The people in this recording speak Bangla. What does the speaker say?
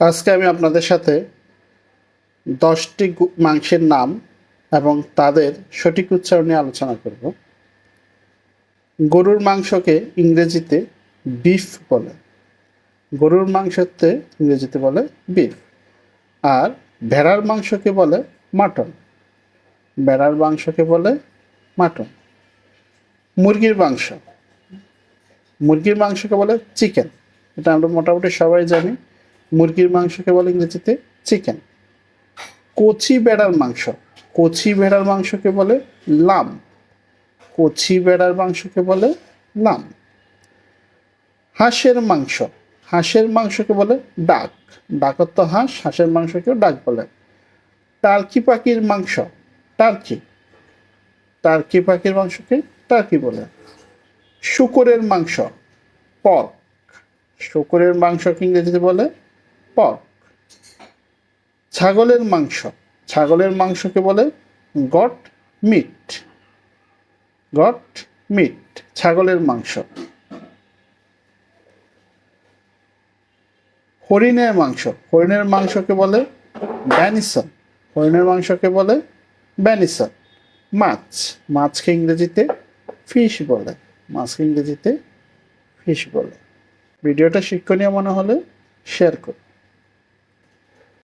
আজকে আমি আপনাদের সাথে 10টি মাংসের নাম এবং তাদের সঠিক উচ্চারণ নিয়ে আলোচনা করব। গরুর মাংসকে ইংরেজিতে বিফ বলে। গরুর মাংসতে ইংরেজিতে বলে বিফ। আর ভেড়ার মাংসকে বলে মাটন। ভেড়ার মাংসকে বলে মাটন। মুরগির মাংসকে বলে চিকেন। এটা আমরা মোটামুটি সবাই জানি। মুরগির মাংসকে বলে ইংরেজিতে চিকেন। কচি ভেড়ার মাংসকে বলে লাম। কচি ভেড়ার মাংসকে বলে লাম। হাঁসের মাংসকে বলে ডাক। ডাকত তো হাঁস, হাঁসের মাংসকেও ডাক বলে। টার্কি পাখির মাংসকে টার্কি বলে। শূকরের মাংসকে ইংরেজিতে বলে পর্ক। ছাগলের মাংসকে বলে গট মিট। ছাগলের মাংস। হরিণের মাংসকে বলে ভ্যানিসন। মাছকে ইংরেজিতে ফিশ বলে। ভিডিওটা শিক্ষণীয় মনে হলে শেয়ার করুন।